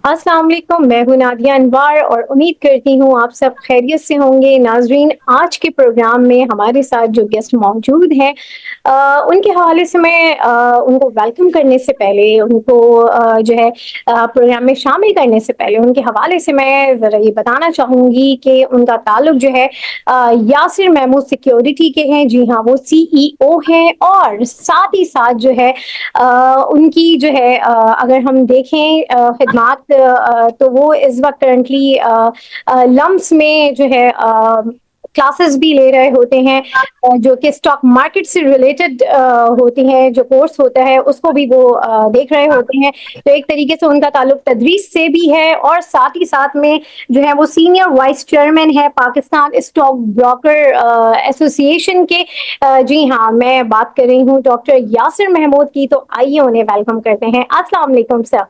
अस्सलाम वालेकुम, मैं हूँ नादिया अनवर और उम्मीद करती हूँ आप सब खैरियत से होंगे। नाज़रीन, आज के प्रोग्राम में हमारे साथ जो गेस्ट मौजूद हैं, उनके हवाले से मैं उनको वेलकम करने से पहले, उनको जो है प्रोग्राम में शामिल करने से पहले उनके हवाले से मैं ज़रा ये बताना चाहूँगी कि उनका ताल्लुक जो है यासिर महमूद सिक्योरिटी के हैं। जी हाँ, वो सीईओ हैं और साथ ही साथ जो है उनकी जो है अगर हम देखें खिदमात, तो वो इस वक्त करंटली लम्स में जो है क्लासेस भी ले रहे होते हैं, जो कि स्टॉक मार्केट से रिलेटेड होती हैं। जो कोर्स होता है उसको भी वो देख रहे होते हैं। तो एक तरीके से उनका ताल्लुक तदरीस से भी है और साथ ही साथ में जो है वो सीनियर वाइस चेयरमैन है पाकिस्तान स्टॉक ब्रोकर एसोसिएशन के। जी हाँ, मैं बात कर रही हूँ डॉक्टर यासिर महमूद की। तो आइए उन्हें वेलकम करते हैं। अस्सलाम वालेकुम सर।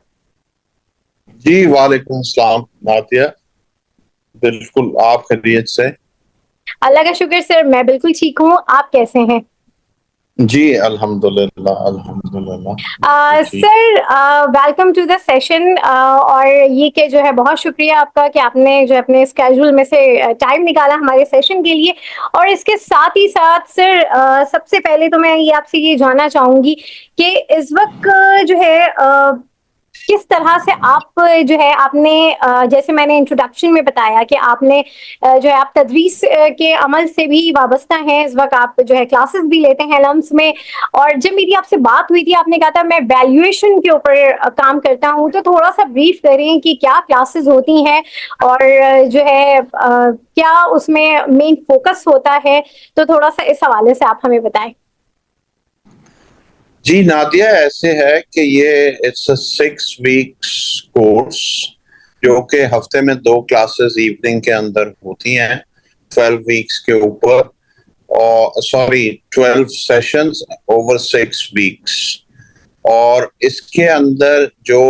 जी वालेकुम सलाम नातिया। बिल्कुल, आप खैरियत से? अल्लाह का शुक्र सर, मैं बिल्कुल ठीक हूँ। आप कैसे हैं? जी अल्हम्दुलिल्लाह अल्हम्दुलिल्लाह बिल्कुल ठीक। Sir, welcome to the session. और ये कि जो है बहुत शुक्रिया आपका कि आपने जो अपने स्केड्यूल में से टाइम निकाला हमारे सेशन के लिए। और इसके साथ ही साथ सर, सबसे पहले तो मैं ये आपसे ये जानना चाहूँगी कि इस वक़्त जो है किस तरह से आप जो है आपने जैसे मैंने इंट्रोडक्शन में बताया कि आपने जो है आप तदरीस के अमल से भी वाबस्ता हैं। इस वक्त आप जो है क्लासेस भी लेते हैं लम्स में। और जब मेरी आपसे बात हुई थी, आपने कहा था मैं वैल्यूएशन के ऊपर काम करता हूं। तो थोड़ा सा ब्रीफ करें कि क्या क्लासेस होती हैं और जो है क्या उसमें मेन फोकस होता है। तो थोड़ा सा इस हवाले से आप हमें बताएं। जी नादिया, ऐसे है कि ये इट्स अ 6 वीक्स कोर्स जो कि हफ्ते में 2 क्लासेस इवनिंग के अंदर होती हैं, 12 वीक्स के ऊपर। और सॉरी, 12 सेशंस ओवर 6 वीक्स। और इसके अंदर जो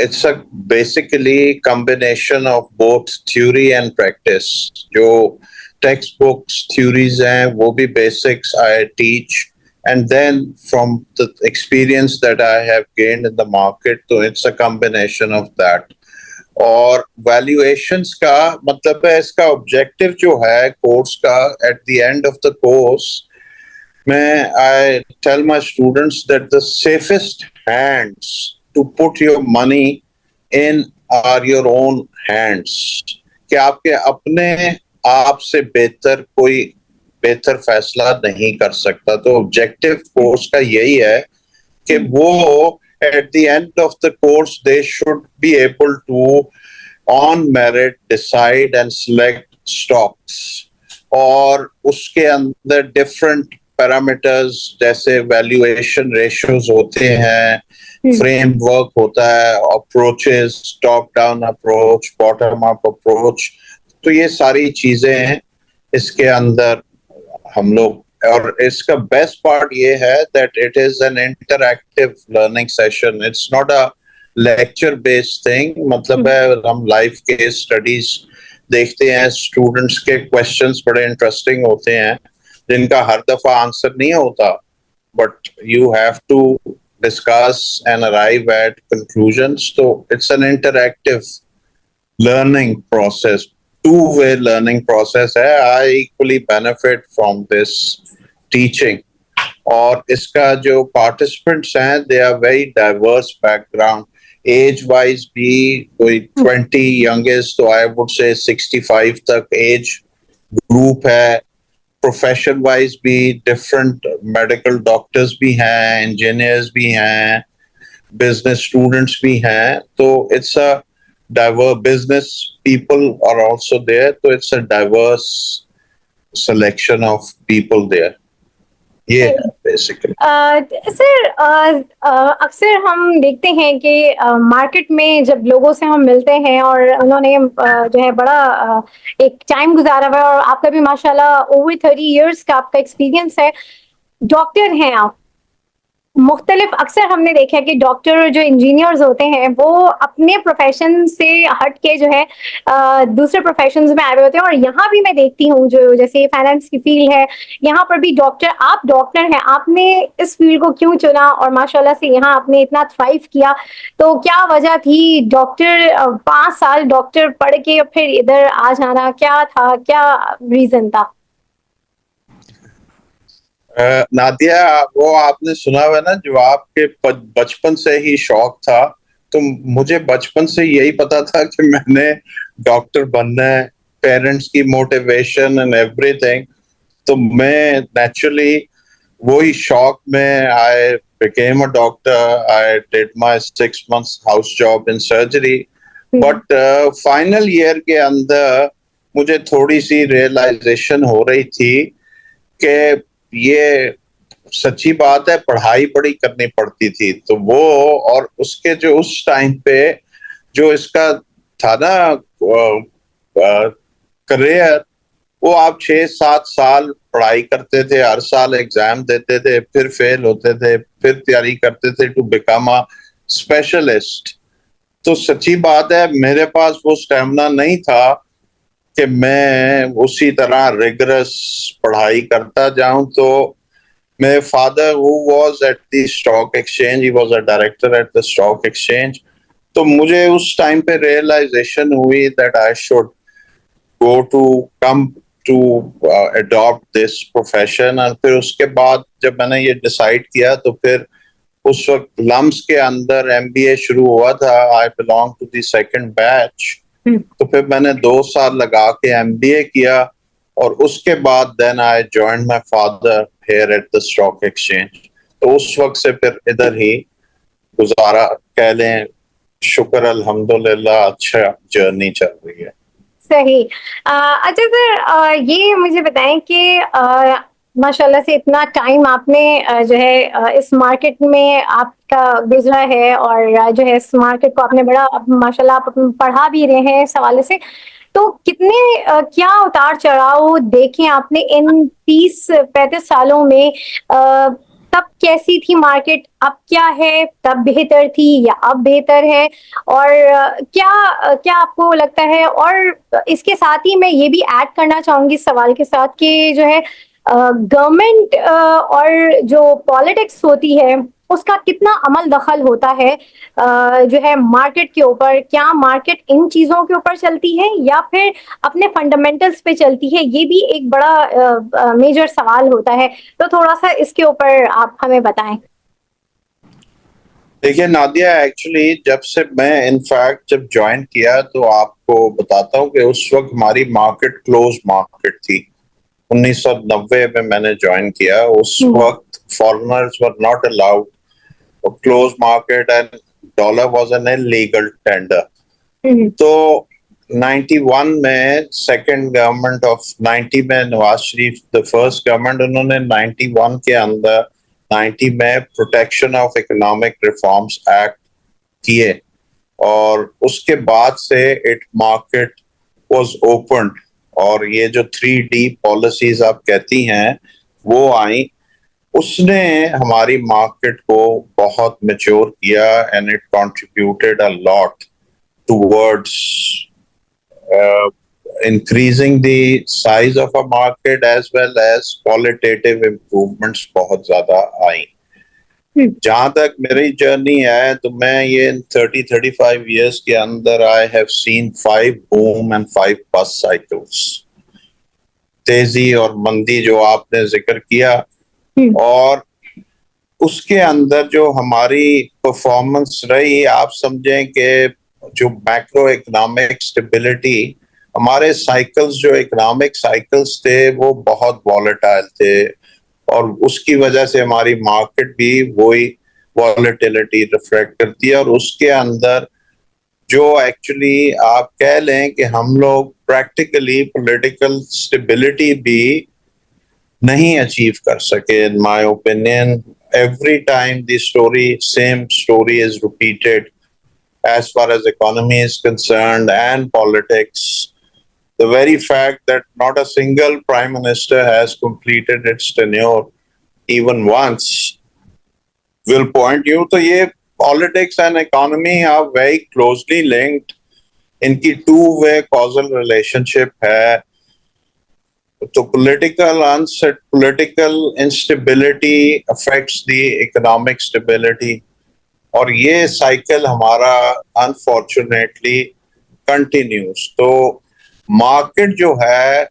it's a basically combination of both theory and practice. जो टेक्स्ट बुक्स थ्योरीज हैं वो भी basics I teach, and then from the experience that I have gained in the market, तो it's a combination of that. और valuations का मतलब है, इसका ऑब्जेक्टिव जो है कोर्स का, at the end of the course I tell my students that the safest hands to put your money in are your own hands. कि आपके अपने आप से बेहतर कोई बेहतर फैसला नहीं कर सकता। तो ऑब्जेक्टिव कोर्स का यही है कि वो at the end of the course they should be able to on merit decide and select stocks. और उसके अंदर डिफरेंट पैरामीटर्स जैसे वैल्यूएशन रेशियोज होते हैं, फ्रेमवर्क होता है, approaches, top down approach, bottom up approach. तो ये सारी चीजें हैं इसके अंदर हम लोग। और इसका बेस्ट पार्ट ये है that it is an interactive learning session, it's not a lecture based thing. मतलब है हम लाइव के स्टडीज देखते हैं, स्टूडेंट्स के क्वेश्चंस बड़े इंटरेस्टिंग होते हैं जिनका हर दफा आंसर नहीं होता, but you have to discuss and arrive at conclusions. तो it's an interactive learning process, two-way learning process है। I equally benefit from this teaching। और इसका जो participants हैं, they are very diverse background, age wise भी कोई 20 youngest तो I would say 65 तक age group है। प्रोफेशन वाइज भी डिफरेंट मेडिकल डॉक्टर्स भी हैं, इंजीनियर्स भी हैं, बिजनेस स्टूडेंट्स भी हैं। तो it's a diverse business people are also there, so it's a diverse selection of people there। ये है बेसिकली। सर, अक्सर हम देखते हैं कि मार्केट में जब लोगों से हम मिलते हैं और उन्होंने जो है बड़ा एक टाइम गुजारा हुआ है और आपका भी माशाल्लाह ओवर 30 इयर्स का आपका एक्सपीरियंस है। डॉक्टर हैं आप, मुख्तलिफ अक्सर हमने देखा है कि डॉक्टर जो इंजीनियर्स होते हैं वो अपने प्रोफेशन से हट के जो है दूसरे प्रोफेशंस में आए हुए होते हैं। और यहाँ भी मैं देखती हूँ जो जैसे फाइनेंस की फील्ड है, यहाँ पर भी डॉक्टर, आप डॉक्टर हैं, आपने इस फील्ड को क्यों चुना और माशाल्लाह से यहाँ आपने इतना थ्राइव किया, तो क्या वजह थी डॉक्टर 5 साल डॉक्टर पढ़ के फिर इधर आ जाना, क्या था, क्या रीजन था? नादिया, वो आपने सुना हुआ ना जो आपके बचपन से ही शौक था, तो मुझे बचपन से यही पता था कि मैंने डॉक्टर बनना है, पेरेंट्स की मोटिवेशन एंड एवरीथिंग। तो मैं नेचुरली वही शौक में I became a doctor. I did my 6 months house job in surgery. But final year के अंदर मुझे थोड़ी सी रियलाइजेशन हो रही थी कि ये सच्ची बात है, पढ़ाई बड़ी करनी पड़ती थी। तो वो और उसके जो उस टाइम पे जो इसका था ना करियर, वो आप 6-7 साल पढ़ाई करते थे, हर साल एग्जाम देते थे, फिर फेल होते थे, फिर तैयारी करते थे टू बिकम अ स्पेशलिस्ट। तो सच्ची बात है, मेरे पास वो स्टेमिना नहीं था कि मैं उसी तरह रिगरस पढ़ाई करता जाऊं। तो मेरे father who was at the stock exchange, he was a director at the stock exchange. तो मुझे उस टाइम पे रियलाइजेशन हुई that I should go to come to adopt this profession. और फिर उसके बाद जब मैंने ये डिसाइड किया, तो फिर उस वक्त लम्स के अंदर एमबीए शुरू हुआ था। I belong to the second batch. तो फिर मैंने 2 साल लगा के एमबीए किया, और उसके बाद then I joined my father here at the stock exchange. तो उस वक्त से फिर इधर ही गुजारा कह लें। शुक्र अल्हम्दुलिल्लाह, अच्छा जर्नी चल रही है। सही। अच्छा सर, ये मुझे बताएं कि माशाल्लाह से इतना टाइम आपने जो है इस मार्केट में आपका गुजरा है, और जो है इस मार्केट को आपने बड़ा माशाल्लाह आप पढ़ा भी रहे हैं इस हवाले से। तो कितने क्या उतार चढ़ाव देखे आपने इन 30-35 सालों में? तब कैसी थी मार्केट, अब क्या है, तब बेहतर थी या अब बेहतर है? और क्या आपको लगता है? और इसके साथ ही मैं ये भी ऐड करना चाहूंगी इस सवाल के साथ कि जो है गवर्नमेंट और जो पॉलिटिक्स होती है उसका कितना अमल दखल होता है जो है मार्केट के ऊपर? क्या मार्केट इन चीजों के ऊपर चलती है या फिर अपने फंडामेंटल्स पे चलती है? ये भी एक बड़ा मेजर सवाल होता है। तो थोड़ा सा इसके ऊपर आप हमें बताएं। देखिए नादिया, एक्चुअली जब से मैं इनफैक्ट जब ज्वाइन किया, तो आपको बताता हूँ कि उस वक्त हमारी मार्केट क्लोज मार्केट थी। 1990 में मैंने ज्वाइन किया। उस वक्त foreigners were not allowed, close market, and dollar was an illegal tender. तो 91 में सेकंड गवर्नमेंट ऑफ 90 में Nawaz Sharif the first government, उन्होंने 91 के अंदर 90 में protection of economic reforms act किए, और उसके बाद से इट मार्केट वाज ओपन। और ये जो 3D पॉलिसीज आप कहती हैं वो आई, उसने हमारी मार्केट को बहुत मैच्योर किया, and it contributed a lot towards increasing the size of a market, as well as qualitative improvements बहुत ज्यादा आई। जहां तक मेरी जर्नी है, तो मैं ये 30-35 years के अंदर I have seen 5 boom and 5 bust cycles। तेजी और मंदी जो आपने जिक्र किया, और उसके अंदर जो हमारी परफॉर्मेंस रही, आप समझें कि जो मैक्रो इकोनॉमिक स्टेबिलिटी, हमारे साइकिल्स जो इकोनॉमिक साइकिल्स थे वो बहुत वॉलेटाइल थे, और उसकी वजह से हमारी मार्केट भी वही वॉलेटिलिटी रिफ्लेक्ट करती है। और उसके अंदर जो एक्चुअली आप कह लें कि हम लोग प्रैक्टिकली पॉलिटिकल स्टेबिलिटी भी नहीं अचीव कर सके। इन my opinion, every time the same story is repeated as far as economy is concerned and politics. The very fact that not a single prime minister has completed its tenure even once will point you, तो ये politics and economy are very closely linked, इनकी two way causal relationship है। तो political instability affects the economic stability, और ये cycle हमारा unfortunately continues. तो market जो है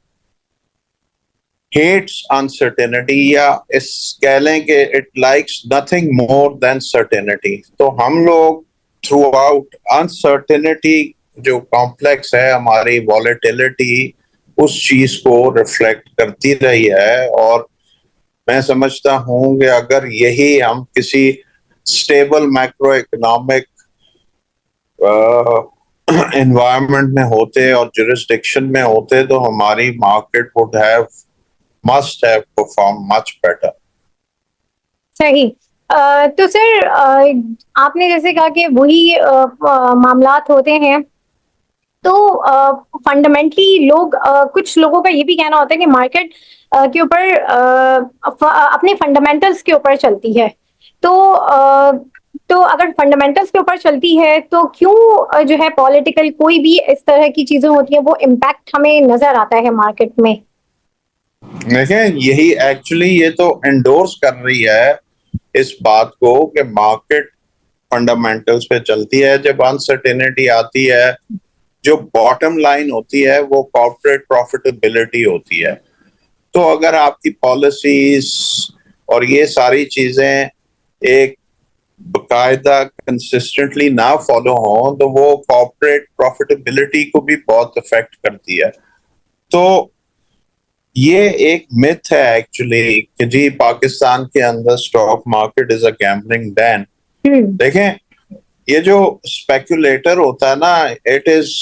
hates uncertainty, या इस कह लें कि it likes nothing more than certainty। तो हम लोग थ्रू आउट अनसर्टेनिटी जो कॉम्प्लेक्स है, हमारी वॉलेटिलिटी उस चीज को रिफ्लेक्ट करती रही है। और मैं समझता हूं कि अगर यही हम किसी स्टेबल मैक्रो इकोनॉमिक एनवायरनमेंट में होते और जुरिस्डिक्शन में होते, तो हमारी market would have must have performed much better। सही। तो सर, आपने जैसे कहा कि वही मामलात होते हैं, तो फंडामेंटली लोग, कुछ लोगों का ये भी कहना होता है कि मार्केट के ऊपर अपने फंडामेंटल्स के ऊपर चलती है। तो अगर फंडामेंटल्स के ऊपर चलती है तो क्यों जो है पॉलिटिकल कोई भी इस तरह की चीजें होती हैं, वो इम्पैक्ट हमें नजर आता है मार्केट में। देखिए, यही एक्चुअली ये तो एंडोर्स कर रही है इस बात को कि मार्केट फंडामेंटल्स पे चलती है। जब अनसर्टेनिटी आती है, जो बॉटम लाइन होती है वो कॉर्पोरेट प्रॉफिटेबिलिटी होती है। तो अगर आपकी पॉलिसीज और ये सारी चीजें एक बाकायदा कंसिस्टेंटली ना फॉलो हो, तो वो कॉर्पोरेट प्रॉफिटेबिलिटी को भी बहुत इफेक्ट करती है। तो ये एक मिथ है एक्चुअली कि जी पाकिस्तान के अंदर stock market is a gambling Dan. देखें, ये जो स्पेक्युलेटर होता है ना, इट इज,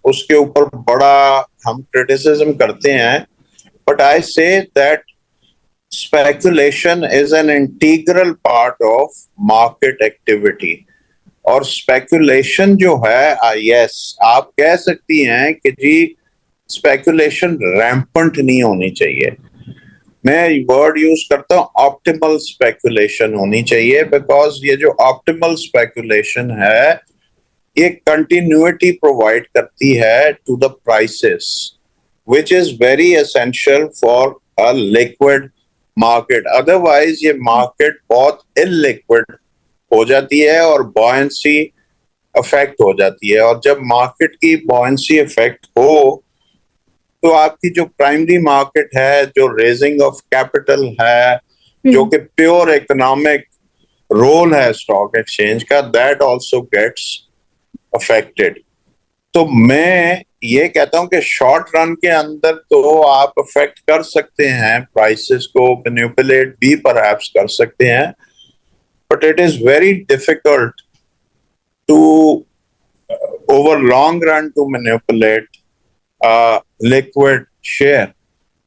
उसके ऊपर बड़ा हम क्रिटिसिज्म करते हैं, but I say that speculation is an integral part of market activity. और स्पेकुलेशन जो है, यस आप कह सकती हैं कि जी स्पेकुलेशन रैम्पंट नहीं होनी चाहिए। मैं वर्ड यूज करता हूं ऑप्टिमल स्पेकुलेशन होनी चाहिए, बिकॉज ये जो ऑप्टिमल स्पेकुलेशन है ये कंटिन्यूटी प्रोवाइड करती है to the prices, which is very essential for a liquid market. Otherwise ये मार्केट बहुत इलिक्विड हो जाती है और बॉयंसी अफेक्ट हो जाती है। और जब मार्केट की बॉयंसी अफेक्ट हो, तो आपकी जो प्राइमरी मार्केट है, जो रेजिंग ऑफ कैपिटल है, जो कि प्योर इकोनॉमिक रोल है स्टॉक एक्सचेंज का, दैट आल्सो गेट्स अफेक्टेड। तो मैं ये कहता हूं कि शॉर्ट रन के अंदर तो आप अफेक्ट कर सकते हैं, प्राइसेस को मैनिपुलेट भी परहैप्स कर सकते हैं, but it is very difficult to over long run to manipulate liquid share.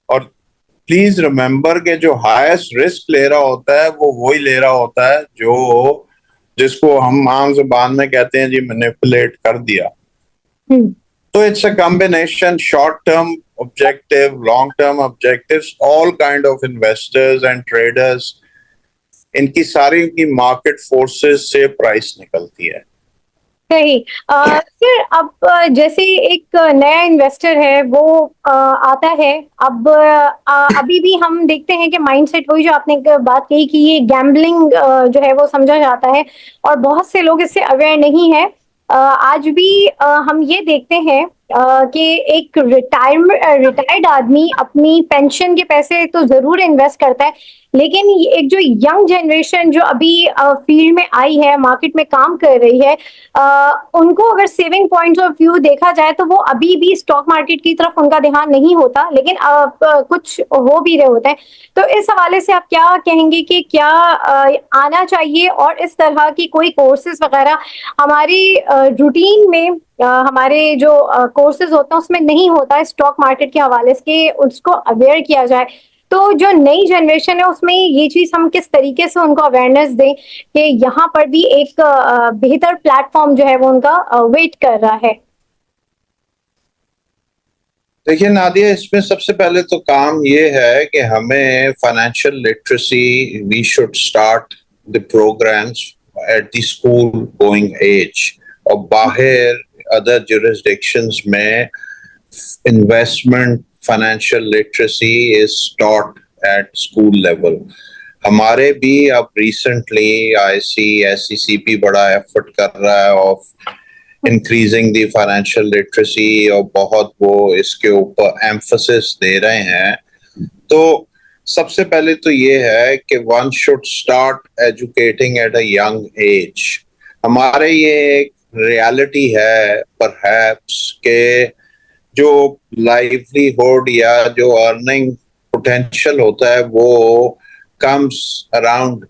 और प्लीज रिमेंबर के जो हाईएस्ट रिस्क ले रहा होता है वो वही ले रहा होता है जो, जिसको हम आम जुबान में कहते हैं जी मैनिपुलेट कर दिया। तो it's a combination, short term objective, long term objectives, all kind of investors and traders, इनकी सारी की मार्केट फोर्सेस से प्राइस निकलती है। सही। सर, अब जैसे एक नया इन्वेस्टर है, वो आता है, अब अभी भी हम देखते हैं कि माइंडसेट, वही जो आपने बात कही कि ये गैम्बलिंग जो है वो समझा जाता है, और बहुत से लोग इससे अवेयर नहीं है। आज भी हम ये देखते हैं कि एक रिटायर्ड आदमी अपनी पेंशन के पैसे तो जरूर इन्वेस्ट करता है, लेकिन एक जो यंग जनरेशन जो अभी फील्ड में आई है, मार्केट में काम कर रही है, उनको अगर सेविंग पॉइंट्स ऑफ व्यू देखा जाए तो वो अभी भी स्टॉक मार्केट की तरफ उनका ध्यान नहीं होता, लेकिन कुछ हो भी रहे होते हैं। तो इस हवाले से आप क्या कहेंगे कि क्या आना चाहिए, और इस तरह की कोई कोर्सेज वगैरह हमारी रूटीन में, हमारे जो कोर्सेज होते हैं उसमें नहीं होता है स्टॉक मार्केट के हवाले से, उसको अवेयर किया जाए। तो जो नई जनरेशन है उसमें ये चीज हम किस तरीके से उनको अवेयरनेस दें कि यहाँ पर भी एक बेहतर प्लेटफॉर्म जो है वो उनका वेट कर रहा है। देखिए नादिया, इसमें सबसे पहले तो काम ये है कि हमें financial literacy we should start the programs at the school going age, और बाहर other jurisdictions में investment financial literacy is taught at school level. हमारे भी अब recently SECP बड़ा effort कर रहा है of increasing the financial literacy, और बहुत वो इसके ऊपर emphasis दे रहे हैं. तो सबसे पहले तो ये है कि one should start educating at a young age. हमारे ये एक reality है perhaps के जो livelihood या जो earning potential होता है वो comes around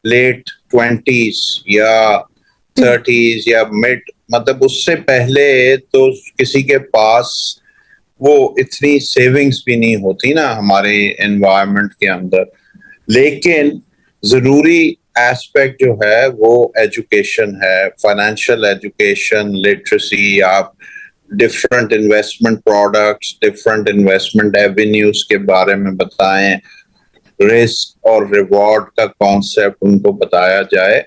late 20s या 30s या mid, मतलब उससे पहले तो किसी के पास वो इतनी सेविंग्स भी नहीं होती ना हमारे एनवायरनमेंट के अंदर. लेकिन जरूरी एस्पेक्ट जो है वो एजुकेशन है, फाइनेंशियल एजुकेशन, लिटरेसी. आप different investment products, different investment avenues के बारे में बताएं, रिस्क और रिवॉर्ड का कॉन्सेप्ट उनको बताया जाए,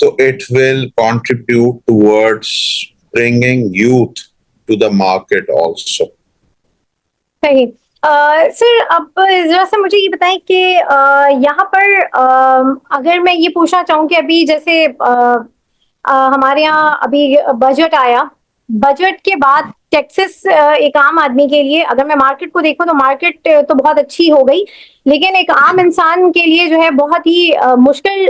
तो it will contribute towards bringing youth to the market also. सही. सर, अब जरा सा मुझे ये बताएं कि यहाँ पर अगर मैं ये पूछना चाहूँ कि अभी जैसे हमारे यहाँ अभी बजट आया, बजट के बाद टैक्सेस एक आम आदमी के लिए, अगर मैं मार्केट को देखूं तो मार्केट तो बहुत अच्छी हो गई, लेकिन एक आम इंसान के लिए जो है बहुत ही मुश्किल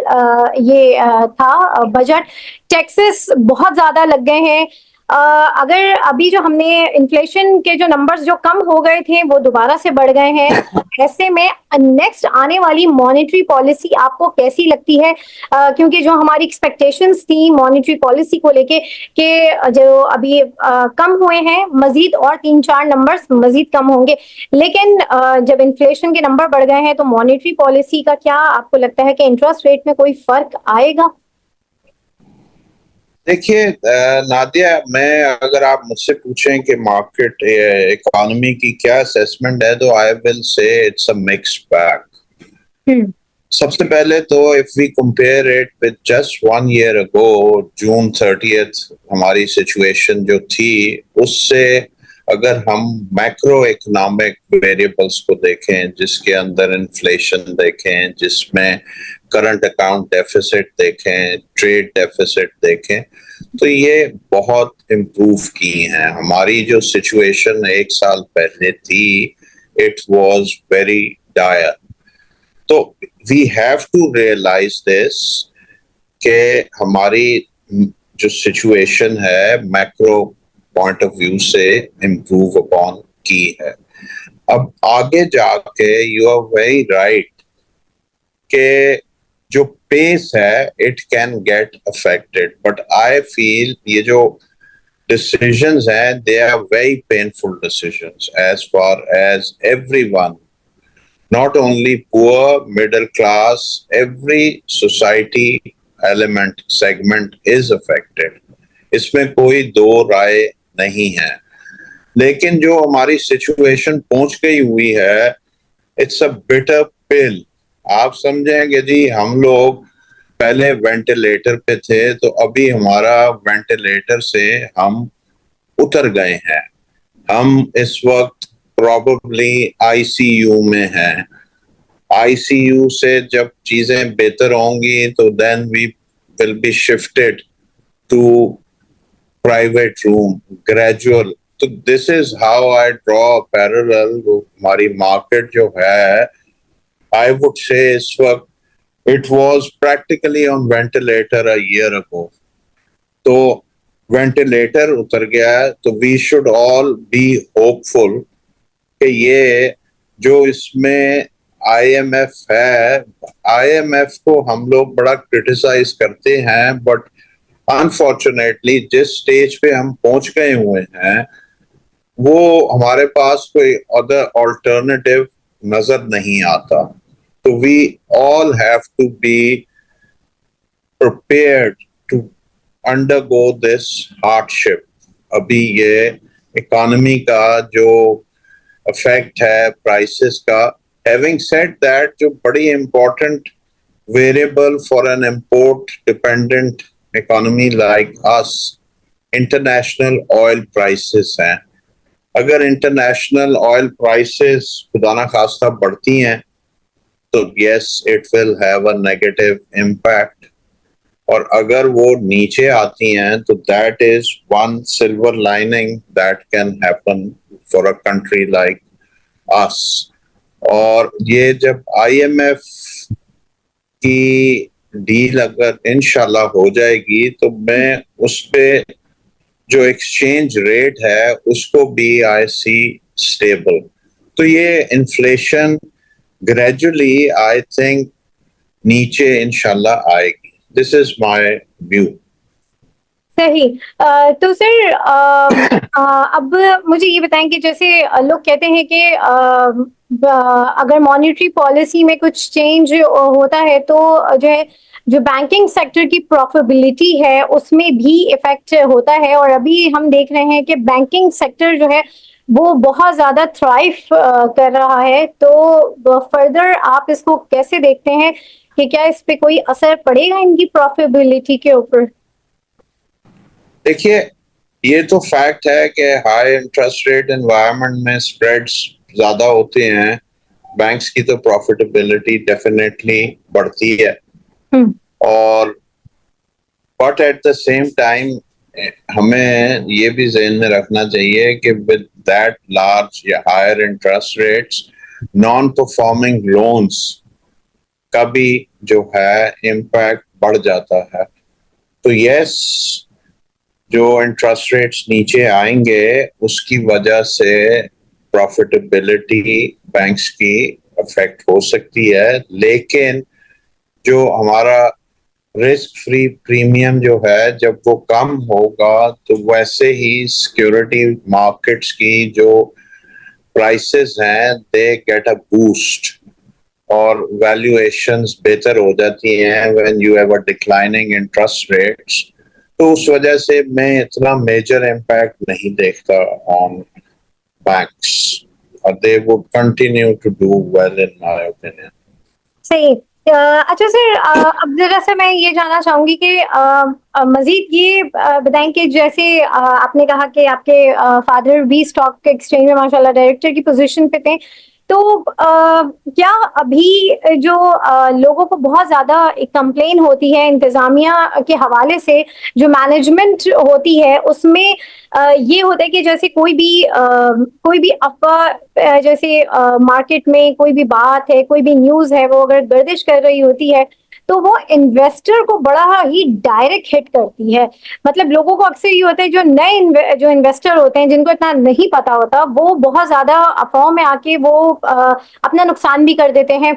ये था बजट. टैक्सेस बहुत ज्यादा लग गए हैं. अगर अभी जो हमने इन्फ्लेशन के जो नंबर्स जो कम हो गए थे वो दोबारा से बढ़ गए हैं, ऐसे में नेक्स्ट आने वाली मॉनेटरी पॉलिसी आपको कैसी लगती है? क्योंकि जो हमारी एक्सपेक्टेशंस थी मॉनेटरी पॉलिसी को लेके कि जो अभी कम हुए हैं, मजीद और 3-4 नंबर्स मजीद कम होंगे, लेकिन जब इन्फ्लेशन के नंबर बढ़ गए हैं तो मॉनेटरी पॉलिसी का क्या आपको लगता है कि इंटरेस्ट रेट में कोई फर्क आएगा? देखिए नादिया, मैं अगर आप मुझसे पूछें कि मार्केट इकोनॉमी की क्या असेसमेंट है, तो I will say it's a mixed bag. सबसे पहले तो if we compare it with just 1 year ago, June 30th हमारी सिचुएशन जो थी, उससे अगर हम मैक्रो इकोनॉमिक वेरिएबल्स को देखें, जिसके अंदर इन्फ्लेशन देखें, जिसमें करंट अकाउंट डेफिसिट देखें, ट्रेड डेफिसिट देखें, तो ये बहुत इम्प्रूव की हैं. हमारी जो सिचुएशन 1 साल पहले थी, इट वाज वेरी डायर. तो we have to realise this कि हमारी जो सिचुएशन है मैक्रो पॉइंट ऑफ व्यू से इम्प्रूव अपॉन की है. अब आगे जाके यू आर वेरी राइट कि जो पेस है it can get affected, but I feel ये जो decisions हैं, they are very painful decisions as far as everyone, not only poor, middle class, every society element segment is affected. इसमें कोई दो राय नहीं है. लेकिन जो हमारी सिचुएशन पहुंच गई हुई है, इट्स अ बिटर पिल. आप समझेंगे जी, हम लोग पहले वेंटिलेटर पे थे, तो अभी हमारा वेंटिलेटर से हम उतर गए हैं. हम इस वक्त प्रोबेबली आईसीयू में हैं. आईसीयू से जब चीजें बेहतर होंगी तो then we will be shifted to private room gradual. तो this is how I draw parallel. हमारी मार्केट जो है, आई वुड से इस वक्त it was practically on ventilator a year ago. तो वेंटिलेटर उतर गया है, तो we should all be hopeful कि ये जो इसमें आईएमएफ है, आईएमएफ को हम लोग बड़ा क्रिटिसाइज करते हैं, बट अनफॉर्चुनेटली जिस स्टेज पे हम पहुंच गए हुए हैं, वो हमारे पास कोई अदर ऑल्टरनेटिव नजर नहीं आता. So we all have to be prepared to undergo this hardship. अभी ये इकोनॉमी का जो इफेक्ट है प्राइसेस का. Having said that, जो बड़ी important variable for an import dependent economy like us international oil prices हैं. अगर इंटरनेशनल ऑयल प्राइसेस खुदा ना खास्ता बढ़ती हैं तो yes it will have a negative impact, और अगर वो नीचे आती हैं तो that is one silver lining that can happen for a country like us. और ये जब आईएमएफ की डील अगर इंशाल्लाह हो जाएगी तो मैं उस पे जो एक्सचेंज रेट है उसको भी आई सी स्टेबल. तो ये इन्फ्लेशन ग्रेजुअली आई थिंक नीचे इंशाल्लाह आएगी. This is my view. सही। तो सर अब मुझे ये बताएं कि जैसे लोग कहते हैं कि अगर मॉनेटरी पॉलिसी में कुछ चेंज होता है तो जो है जो बैंकिंग सेक्टर की प्रॉफिटेबिलिटी है उसमें भी इफेक्ट होता है, और अभी हम देख रहे हैं कि बैंकिंग सेक्टर जो है वो बहुत ज्यादा थ्राइव कर रहा है. तो फर्दर आप इसको कैसे देखते हैं कि क्या इस पे कोई असर पड़ेगा इनकी प्रॉफिटेबिलिटी के ऊपर? देखिए, ये तो फैक्ट है कि हाई इंटरेस्ट रेट एनवायरनमेंट में स्प्रेड्स ज्यादा होते हैं, बैंक्स की तो प्रॉफिटेबिलिटी डेफिनेटली बढ़ती है. और but at the same time हमें ये भी ज़हन में रखना चाहिए कि विद दैट लार्ज या higher interest rates non performing loans का भी जो है इम्पैक्ट बढ़ जाता है. तो यस, जो इंटरेस्ट रेट्स नीचे आएंगे उसकी वजह से प्रॉफिटेबिलिटी बैंक्स की अफेक्ट हो सकती है, लेकिन जो हमारा रिस्क फ्री प्रीमियम जो है जब वो कम होगा तो वैसे ही सिक्योरिटी मार्केट्स की जो प्राइसेस हैं दे गेट अ बूस्ट और वैल्यूएशंस बेहतर हो जाती हैं when you have a declining interest rates. तो उस वजह से मैं इतना मेजर इम्पैक्ट नहीं देखता on banks. They would continue to do well in my opinion. सही। अच्छा सर, अब जरा सा मैं ये जानना चाहूंगी कि मजीद ये बताएं कि जैसे आपने कहा कि आपके फादर भी स्टॉक एक्सचेंज में माशाल्लाह डायरेक्टर की पोजीशन पे थे, तो क्या अभी जो लोगों को बहुत ज्यादा एक कंप्लेन होती है इंतजामिया के हवाले से, जो मैनेजमेंट होती है उसमें ये होता है कि जैसे कोई भी अफवाह, जैसे मार्केट में कोई भी बात है, कोई भी न्यूज है, वो अगर गर्दिश कर रही होती है तो वो इन्वेस्टर को बड़ा ही डायरेक्ट हिट करती है. मतलब लोगों को अक्सर ये होता है, जो नए जो इन्वेस्टर होते हैं जिनको इतना नहीं पता होता, वो बहुत ज्यादा अफवाहों में आके वो अपना नुकसान भी कर देते हैं.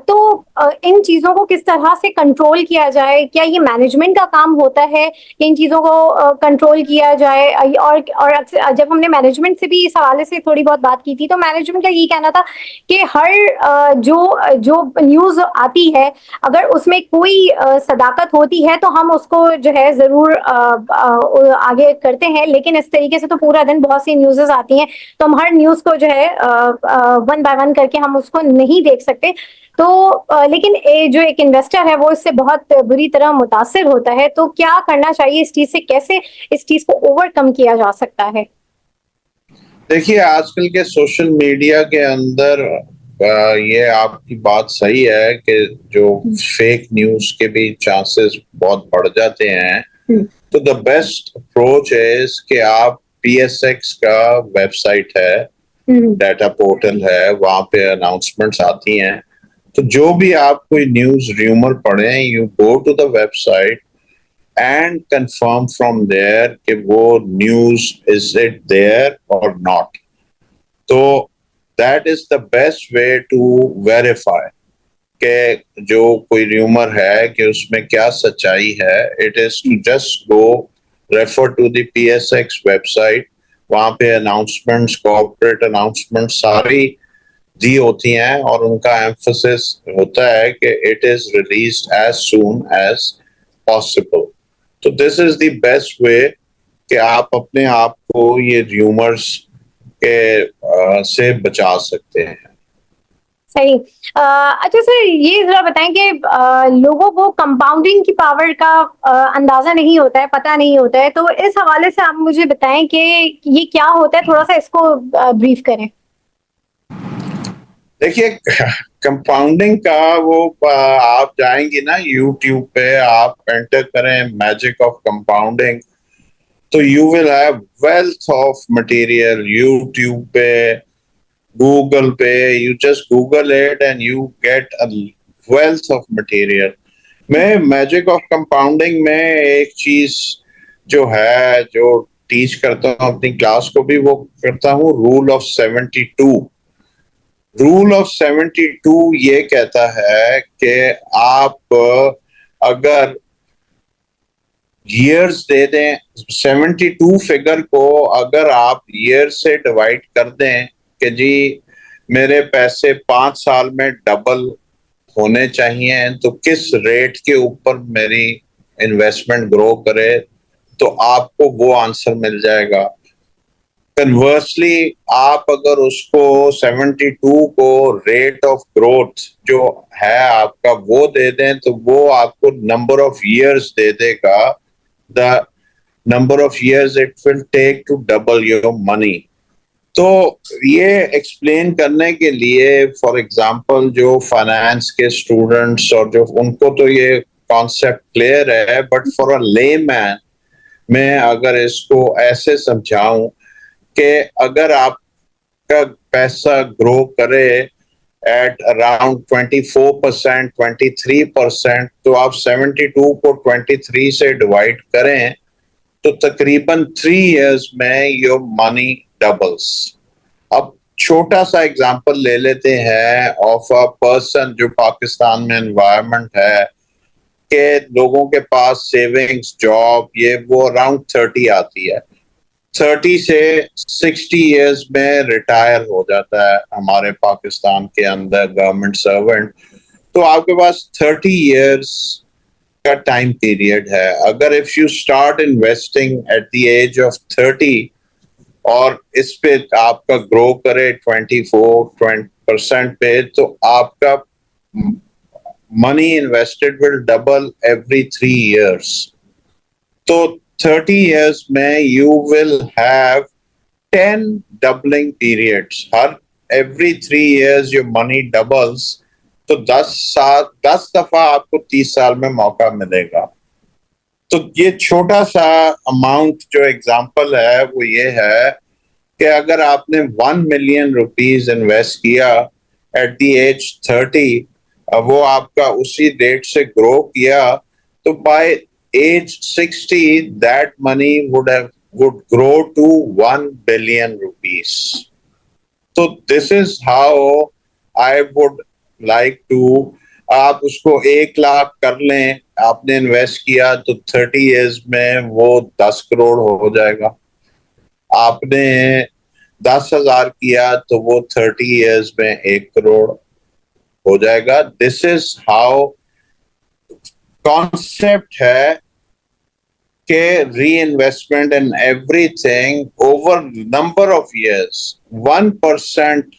तो इन चीजों को किस तरह से कंट्रोल किया जाए? क्या ये मैनेजमेंट का काम होता है कि इन चीजों को कंट्रोल किया जाए? और अक्सर जब हमने मैनेजमेंट से भी इस हवाले से थोड़ी बहुत बात की थी तो मैनेजमेंट का ये कहना था कि हर जो जो न्यूज आती है, अगर उसमें कोई सदाकत होती है तो हम उसको जो है जरूर आगे करते हैं, लेकिन इस तरीके से तो पूरा दिन बहुत सी न्यूज़ेस आती हैं तो हम हर न्यूज को जो है वन बाय वन करके हम उसको नहीं देख सकते. तो लेकिन जो एक इन्वेस्टर है वो इससे बहुत बुरी तरह मुतासिर होता है. तो क्या करना चाहिए इस चीज से? कैसे इस चीज को ओवरकम किया जा सकता है? देखिए, आजकल के सोशल मीडिया के अंदर ये आपकी बात सही है कि जो फेक न्यूज के भी चांसेस बहुत बढ़ जाते हैं. तो द बेस्ट अप्रोच इज कि आप पीएसएक्स का वेबसाइट है, डाटा पोर्टल है, वहां पे अनाउंसमेंट्स आती हैं. तो जो भी आप कोई न्यूज र्यूमर पढ़े, you go to the website and confirm from there कि वो news is it there or not. तो that is the best way to verify कि जो कोई rumor है कि उसमें क्या सच्चाई है. It is to just go refer to the PSX website. वहाँ पे announcements, corporate announcements सारी दी होती हैं और उनका emphasis होता है कि it is released as soon as possible. तो this is the best way कि आप अपने आप को ये र्यूमर्स के से बचा सकते हैं. सही। अच्छा सर, ये ज़रा बताएँ कि लोगों को कंपाउंडिंग की पावर का अंदाज़ा नहीं होता है, पता नहीं होता है, तो इस हवाले से आप मुझे बताएँ कि ये क्या होता है? थोड़ा-सा इसको ब्रीफ़ करें। देखिए, कंपाउंडिंग का वो आप जाएंगी ना यूट्यूब पे, आप एंटर करें मैजिक ऑफ कंपाउंडिंग, तो you will have wealth of material YouTube पे, गूगल पे। You just Google it and you get a wealth of material. मैं मैजिक ऑफ कंपाउंडिंग में एक चीज जो है, जो टीच करता हूँ अपनी क्लास को भी, वो करता हूँ रूल ऑफ 72। रूल ऑफ 72 ये कहता है कि आप अगर ईयर्स दे दें, 72 फिगर को अगर आप ईयर से डिवाइड कर दें कि जी मेरे पैसे 5 साल में डबल होने चाहिए, तो किस रेट के ऊपर मेरी इन्वेस्टमेंट ग्रो करे, तो आपको वो आंसर मिल जाएगा। कन्वर्सली आप अगर उसको 72 को रेट ऑफ ग्रोथ जो है आपका वो दे दें, तो वो आपको नंबर ऑफ ईयर्स दे देगा, the number of years it will take to double your money. तो ये एक्सप्लेन करने के लिए, फॉर एग्जांपल जो फाइनेंस के स्टूडेंट्स और जो उनको तो ये कॉन्सेप्ट क्लियर है, बट फॉर अ लेमैन मैं अगर इसको ऐसे समझाऊं कि अगर आपका पैसा ग्रो करे एट अराउंड 24%, 23%, तो आप 72 को 23 से डिवाइड करें, तो तकरीबन 3 इयर्स में योर मनी डबल्स। अब छोटा सा एग्जांपल ले लेते हैं ऑफ अ पर्सन जो पाकिस्तान में एनवायरनमेंट है कि लोगों के पास सेविंग्स, जॉब, ये वो अराउंड 30 आती है। 30 से 60 इयर्स में रिटायर हो जाता है हमारे पाकिस्तान के अंदर गवर्नमेंट सर्वेंट। तो आपके पास 30 इयर्स का टाइम पीरियड है। अगर if you start investing at the age of 30 और इस पे आपका ग्रो करे 24% पे, तो आपका money invested will double every 3 years. तो 30 इयर्स में you will have 10 doubling periods. Her every 3 years your money doubles. तो 10 साल, 10 दफा आपको 30 साल में मौका मिलेगा। तो ये छोटा सा अमाउंट जो एग्जांपल है वो ये है कि अगर आपने 1 मिलियन रुपीज इन्वेस्ट किया एट द एज 30, वो आपका उसी रेट से ग्रो किया, तो by age 60 that money would grow to 1 billion rupees. तो this is how I would like to, आप उसको 1 लाख कर लें, आपने इन्वेस्ट किया तो 30 इयर्स में वो 10 करोड़ हो जाएगा। आपने 10,000 किया तो वो 30 इयर्स में 1 करोड़ हो जाएगा। दिस इज हाउ कॉन्सेप्ट है कि री investment in everything over number of years, 1%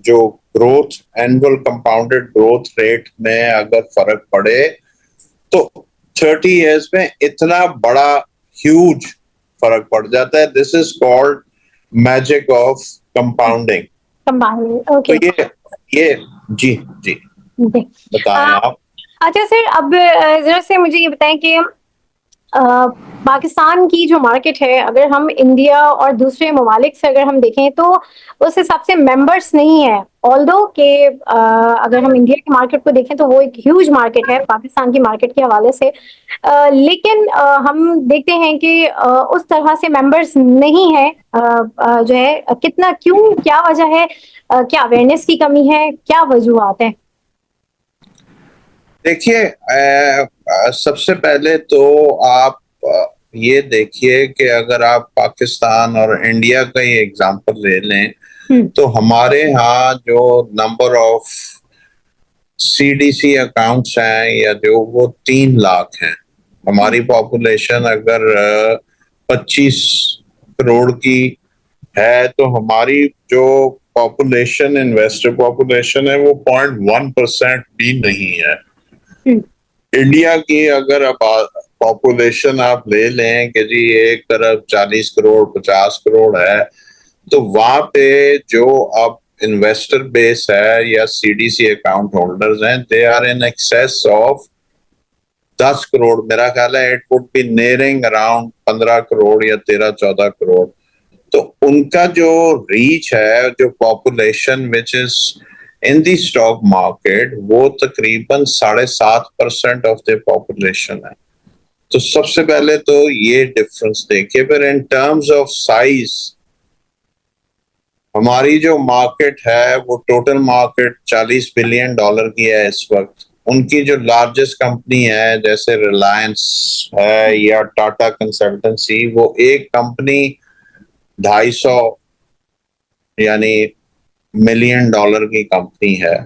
जो growth, annual compounded growth rate में अगर फर्क पड़े, तो 30 इयर्स में इतना बड़ा ह्यूज फर्क पड़ जाता है। This is called magic of compounding. Combined, तो ओके। ये जी जी जी। बताएं अ, आप। अच्छा सर, अब ज़रा से मुझे ये बताएँ कि अ, पाकिस्तान की जो मार्केट है, अगर हम इंडिया और दूसरे ममालिक से अगर हम देखें, तो उस हिसाब से मेंबर्स नहीं है। ऑल्दो कि अगर हम इंडिया की मार्केट को देखें तो वो एक ह्यूज मार्केट है पाकिस्तान की मार्केट के हवाले से। लेकिन हम देखते हैं कि उस तरह से मेंबर्स नहीं है। जो है कितना, क्यों, क्या वजह है? क्या अवेयरनेस की कमी है? क्या वजूहत हैं? देखिए, सबसे पहले तो आप ये देखिए कि अगर आप पाकिस्तान और इंडिया का ही एग्जांपल ले लें, हुँ, तो हमारे यहाँ जो नंबर ऑफ सीडीसी अकाउंट्स हैं या जो, वो 3 लाख हैं। हुँ, हमारी पॉपुलेशन अगर 25 करोड़ की है, तो हमारी जो पॉपुलेशन, इन्वेस्टर पॉपुलेशन है वो 0.1% भी नहीं है। इंडिया की अगर अब पॉपुलेशन आप ले लें कि जी एक तरफ 40 करोड़ 50 करोड़ है, तो वहां पे जो अब इन्वेस्टर बेस है या सीडीसी अकाउंट होल्डर्स हैं, they are in excess of 10 crore. मेरा ख्याल है it would be nearing around 15 crore या 13-14 करोड़। तो उनका जो रीच है, जो population which is in the stock market, वो तकरीबन 7.5% ऑफ द पॉपुलेशन है। तो सबसे पहले तो ये डिफरेंस देखिए। फिर इन टर्म्स ऑफ साइज, हमारी जो मार्केट है वो टोटल मार्केट $40 बिलियन की है इस वक्त। उनकी जो लार्जेस्ट कंपनी है जैसे रिलायंस है या टाटा कंसल्टेंसी, वो एक कंपनी 250 यानी $1 मिलियन की कंपनी है।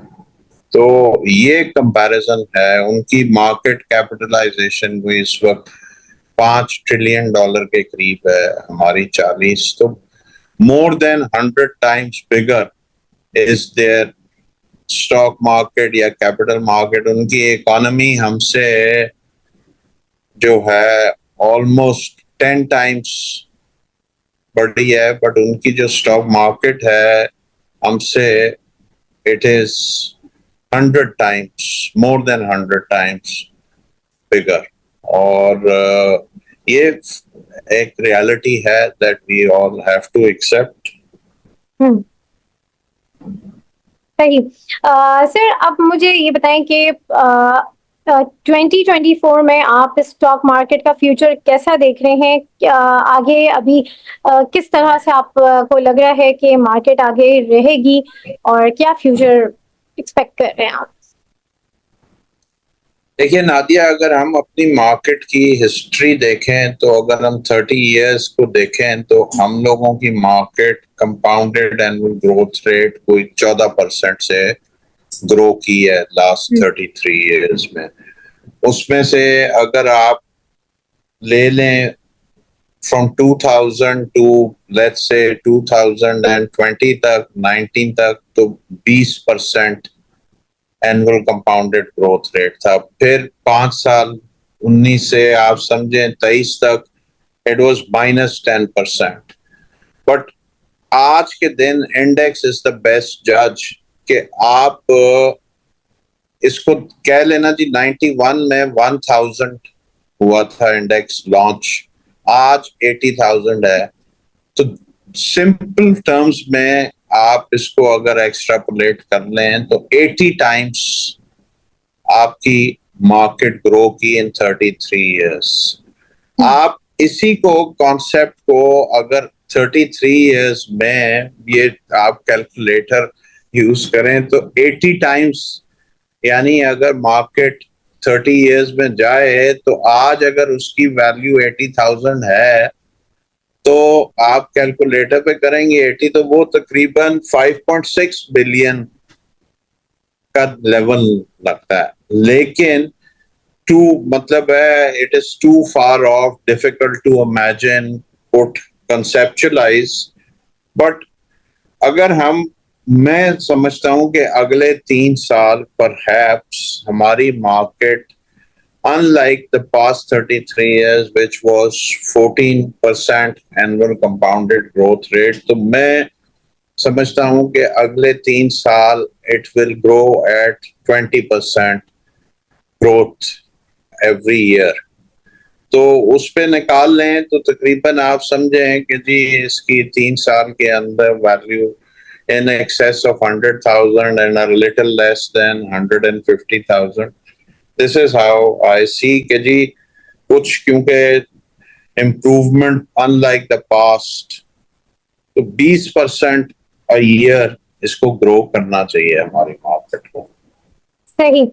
तो ये कंपैरिजन है। उनकी मार्केट कैपिटलाइजेशन भी इस वक्त $5 ट्रिलियन के करीब है, हमारी 40। तो more than 100 times bigger is their stock market या capital market। उनकी इकोनॉमी हमसे जो है almost 10 times बड़ी है, बट उनकी जो स्टॉक मार्केट है हमसे it is 100 times, more than 100 times bigger। और ये एक रियलिटी है that we all have to accept। सही। सर अब मुझे ये बताएं कि 2024 में आप स्टॉक मार्केट का फ्यूचर कैसा देख रहे हैं? क्या आगे अभी किस तरह से आपको लग रहा है कि मार्केट आगे रहेगी और क्या फ्यूचर एक्सपेक्ट कर रहे हैं आप? देखिए नादिया, अगर हम अपनी मार्केट की हिस्ट्री देखें तो अगर हम 30 इयर्स को देखें तो हम लोगों की market compounded annual growth rate कोई 14% से ग्रो की है लास्ट 33 इयर्स में। उसमें से अगर आप ले लें फ्रॉम 2000 टू लेट्स से 2020 तक 19 तक, तो 20% एनुअल कंपाउंडेड ग्रोथ रेट था। फिर 5 साल 19 से आप समझें 23 तक इट वाज -10%। बट आज के दिन इंडेक्स इज द बेस्ट जज कि आप इसको कह लेना जी 91 में 1000 हुआ था इंडेक्स लॉन्च, आज 80,000 है। तो सिंपल टर्म्स में आप इसको अगर एक्स्ट्रापोलेट कर लें तो 80 टाइम्स आपकी मार्केट ग्रो की इन 33 इयर्स। आप इसी को कॉन्सेप्ट को अगर 33 इयर्स में ये आप कैलकुलेटर यूज करें तो 80 टाइम्स, यानी अगर मार्केट 30 इयर्स में जाए तो आज अगर उसकी वैल्यू 80,000 है तो आप कैलकुलेटर पे करेंगे 80, तो वो तकरीबन 5.6 बिलियन का लेवल लगता है। लेकिन टू मतलब है it is too far off, difficult to imagine, put conceptualise. But अगर मैं समझता हूं कि अगले 3 साल परहैप्स हमारी market unlike the past 33 years which was 14% annual compounded growth rate, तो मैं समझता हूं कि अगले 3 साल it will grow at 20% growth every year। तो उस पे निकाल लें तो तकरीबन आप समझें कि जी इसकी 3 साल के अंदर value in excess of 100,000 and a little less than 150,000। This is how I see कि जी कुछ क्योंकि improvement unlike the past, तो 20% a year इसको ग्रो करना चाहिए हमारी मार्केट को। सही।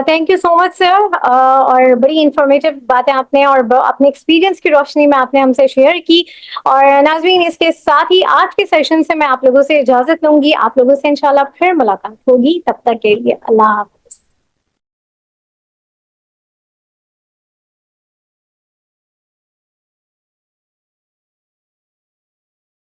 Thank you so much sir. और बड़ी इंफॉर्मेटिव बातें आपने और अपने एक्सपीरियंस की रोशनी में आपने हमसे शेयर की। और नाज़रीन, इसके साथ ही आज के सेशन से मैं आप लोगों से इजाजत लूंगी। आप लोगों से इंशाल्लाह फिर मुलाकात होगी। तब तक के लिए अल्लाह हाफ़िज़।